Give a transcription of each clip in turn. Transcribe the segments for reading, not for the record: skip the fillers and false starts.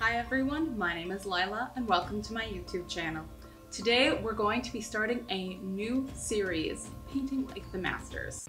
Hi everyone, my name is Lila and welcome to my YouTube channel. Today we're going to be starting a new series, Painting Like the Masters.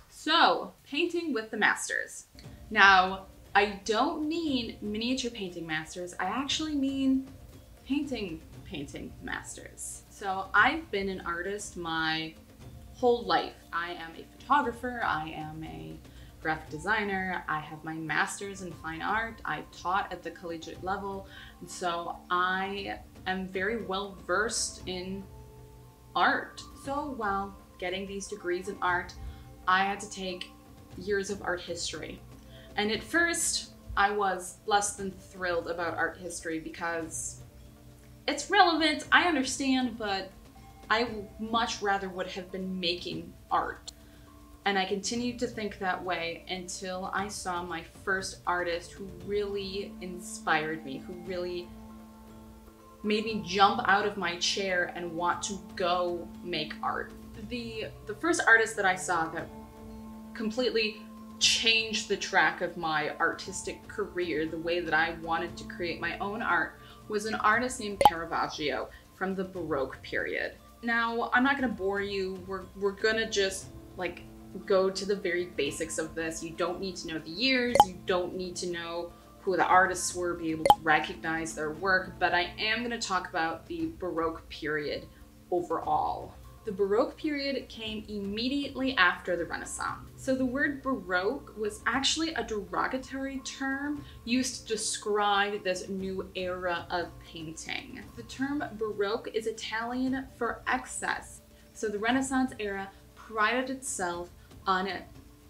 So, painting with the masters. Now, I don't mean miniature painting masters, I actually mean painting masters. So I've been an artist my whole life. I am a photographer, I am a graphic designer, I have my master's in fine art, I taught at the collegiate level, and so I am very well versed in art. So while getting these degrees in art, I had to take years of art history. And at first, I was less than thrilled about art history because it's relevant, I understand, but I much rather would have been making art. And I continued to think that way until I saw my first artist who really inspired me, who really made me jump out of my chair and want to go make art. The first artist that I saw that completely changed the track of my artistic career, the way that I wanted to create my own art, was an artist named Carravagio from the Baroque period. Now, I'm not gonna bore you, we're gonna just like go to the very basics of this. You don't need to know the years, you don't need to know who the artists were, be able to recognize their work, but I am gonna talk about the Baroque period overall. The Baroque period came immediately after the Renaissance. So the word Baroque was actually a derogatory term used to describe this new era of painting. The term Baroque is Italian for excess. So the Renaissance era prided itself on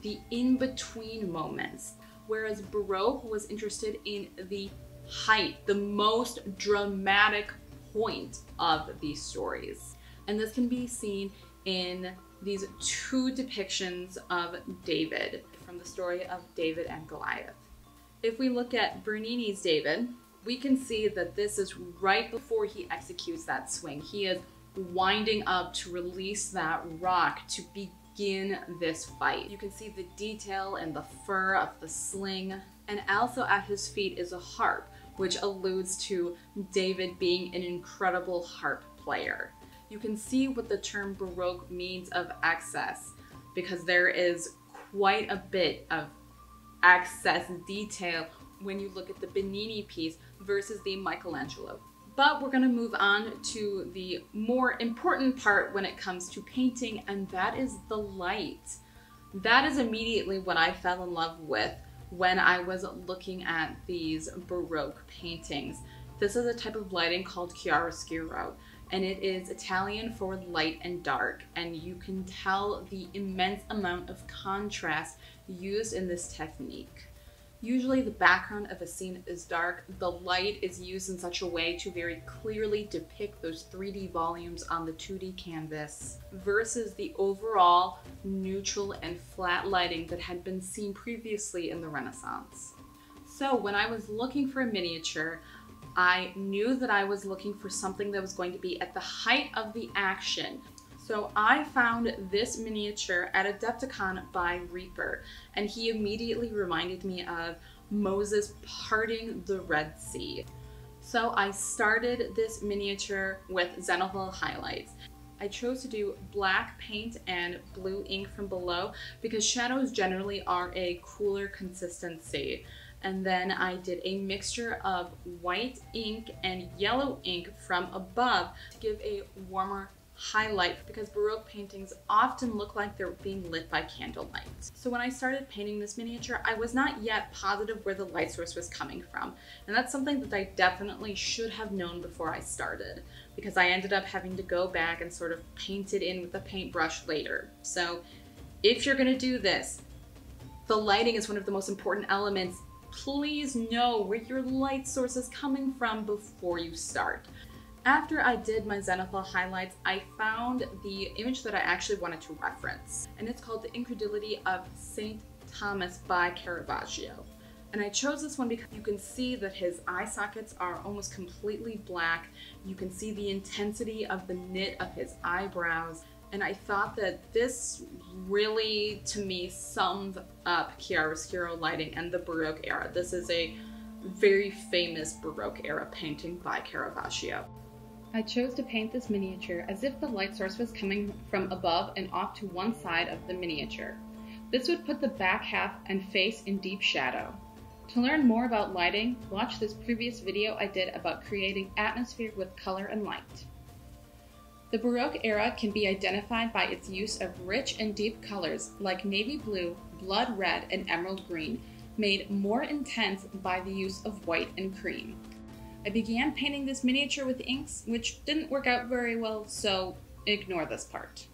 the in-between moments, whereas Baroque was interested in the height, the most dramatic point of these stories. And this can be seen in these two depictions of David from the story of David and Goliath. If we look at Bernini's David, we can see that this is right before he executes that swing. He is winding up to release that rock to begin this fight. You can see the detail and the fur of the sling, and also at his feet is a harp, which alludes to David being an incredible harp player. You can see what the term Baroque means of excess, because there is quite a bit of excess detail when you look at the Bernini piece versus the Michelangelo. But we're going to move on to the more important part when it comes to painting, and that is the light. That is immediately what I fell in love with when I was looking at these Baroque paintings. This is a type of lighting called chiaroscuro, and it is Italian for light and dark, and you can tell the immense amount of contrast used in this technique. Usually the background of a scene is dark, the light is used in such a way to very clearly depict those 3D volumes on the 2D canvas, versus the overall neutral and flat lighting that had been seen previously in the Renaissance. So when I was looking for a miniature, I knew that I was looking for something that was going to be at the height of the action. So I found this miniature at Adepticon by Reaper, and he immediately reminded me of Moses parting the Red Sea. So I started this miniature with Zenithal highlights. I chose to do black paint and blue ink from below because shadows generally are a cooler consistency. And then I did a mixture of white ink and yellow ink from above to give a warmer highlight, because Baroque paintings often look like they're being lit by candlelight. So when I started painting this miniature, I was not yet positive where the light source was coming from. And that's something that I definitely should have known before I started, because I ended up having to go back and sort of paint it in with a paintbrush later. So if you're gonna do this, the lighting is one of the most important elements. Please know where your light source is coming from before you start. After I did my Zenithal highlights, I found the image that I actually wanted to reference, and it's called The Incredulity of St. Thomas by Caravaggio. And I chose this one because you can see that his eye sockets are almost completely black. You can see the intensity of the knit of his eyebrows. And I thought that this really, to me, summed up chiaroscuro lighting and the Baroque era. This is a very famous Baroque era painting by Caravaggio. I chose to paint this miniature as if the light source was coming from above and off to one side of the miniature. This would put the back half and face in deep shadow. To learn more about lighting, watch this previous video I did about creating atmosphere with color and light. The Baroque era can be identified by its use of rich and deep colors like navy blue, blood red, and emerald green, made more intense by the use of white and cream. I began painting this miniature with inks, which didn't work out very well, so ignore this part.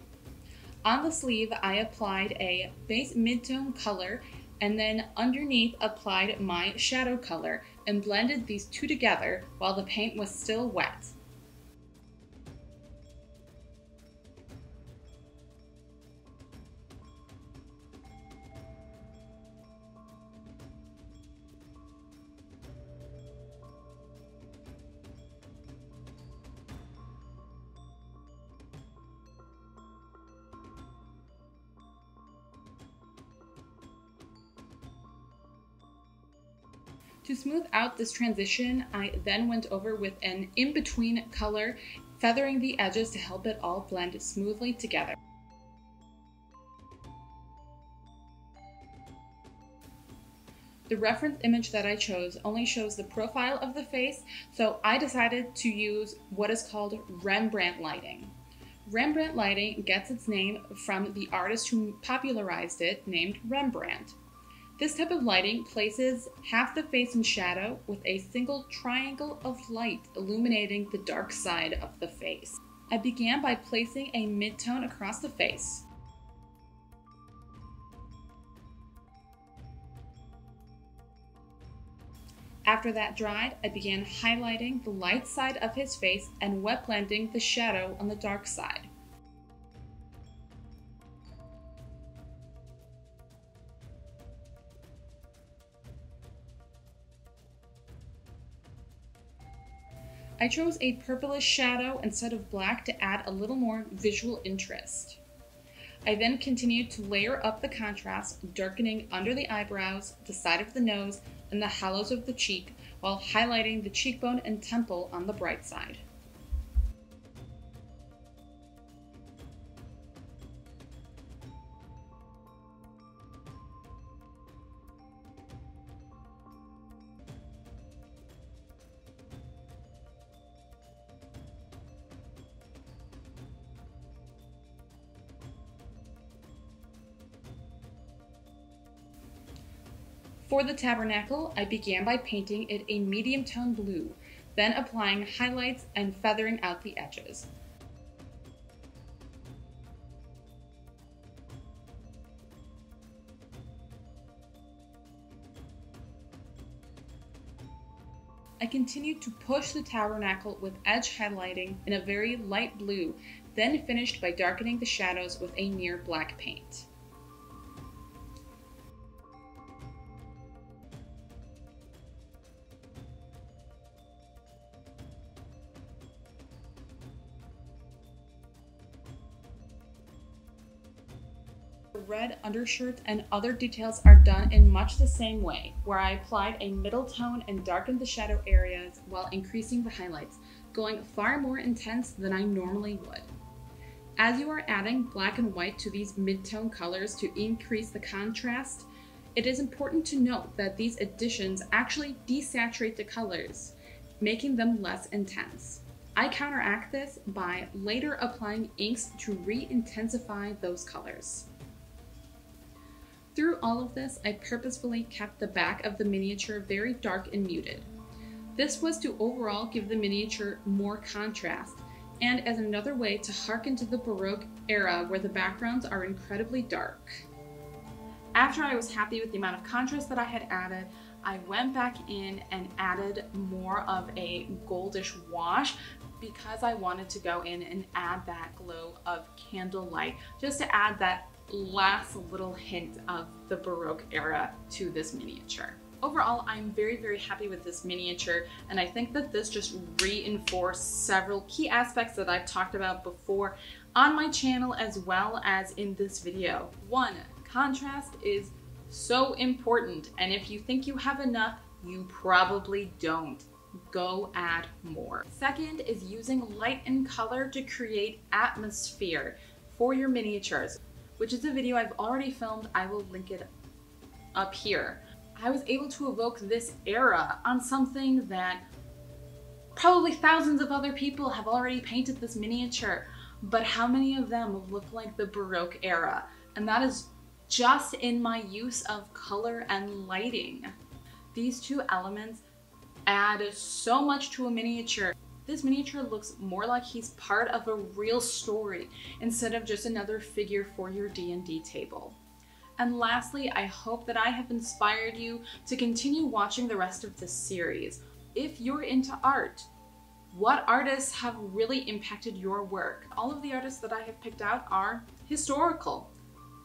On the sleeve, I applied a base mid-tone color and then underneath applied my shadow color and blended these two together while the paint was still wet. To smooth out this transition, I then went over with an in-between color, feathering the edges to help it all blend smoothly together. The reference image that I chose only shows the profile of the face, so I decided to use what is called Rembrandt lighting. Rembrandt lighting gets its name from the artist who popularized it, named Rembrandt. This type of lighting places half the face in shadow with a single triangle of light illuminating the dark side of the face. I began by placing a mid-tone across the face. After that dried, I began highlighting the light side of his face and wet blending the shadow on the dark side. I chose a purplish shadow instead of black to add a little more visual interest. I then continued to layer up the contrast, darkening under the eyebrows, the side of the nose, and the hollows of the cheek, while highlighting the cheekbone and temple on the bright side. For the tabernacle, I began by painting it a medium tone blue, then applying highlights and feathering out the edges. I continued to push the tabernacle with edge highlighting in a very light blue, then finished by darkening the shadows with a near black paint. The red undershirt and other details are done in much the same way, where I applied a middle tone and darkened the shadow areas while increasing the highlights, going far more intense than I normally would. As you are adding black and white to these mid-tone colors to increase the contrast, it is important to note that these additions actually desaturate the colors, making them less intense. I counteract this by later applying inks to re-intensify those colors. Through all of this, I purposefully kept the back of the miniature very dark and muted. This was to overall give the miniature more contrast, and as another way to harken to the Baroque era where the backgrounds are incredibly dark. After I was happy with the amount of contrast that I had added, I went back in and added more of a goldish wash because I wanted to go in and add that glow of candlelight, just to add that last little hint of the Baroque era to this miniature. Overall, I'm very, very happy with this miniature, and I think that this just reinforced several key aspects that I've talked about before on my channel as well as in this video. 1, contrast is so important, and if you think you have enough, you probably don't. Go add more. 2nd is using light and color to create atmosphere for your miniatures, which is a video I've already filmed. I will link it up here. I was able to evoke this era on something that probably thousands of other people have already painted this miniature, but how many of them look like the Baroque era? And that is just in my use of color and lighting. These 2 elements add so much to a miniature. This miniature looks more like he's part of a real story instead of just another figure for your D&D table. And lastly, I hope that I have inspired you to continue watching the rest of this series. If you're into art, what artists have really impacted your work? All of the artists that I have picked out are historical.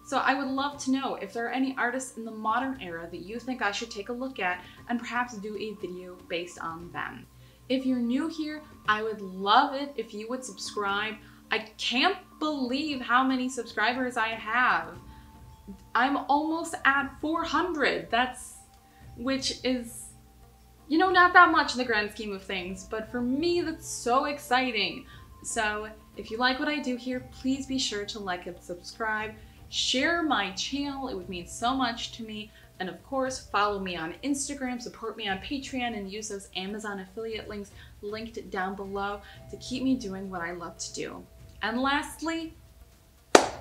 So I would love to know if there are any artists in the modern era that you think I should take a look at and perhaps do a video based on them. If you're new here, I would love it if you would subscribe. I can't believe how many subscribers I have. I'm almost at 400, which is, you know, not that much in the grand scheme of things, but for me, that's so exciting. So if you like what I do here, please be sure to like and subscribe, share my channel, it would mean so much to me, and of course, follow me on Instagram, support me on Patreon, and use those Amazon affiliate links linked down below to keep me doing what I love to do. And lastly,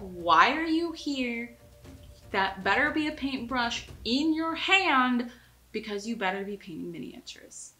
why are you here? That better be a paintbrush in your hand, because you better be painting miniatures.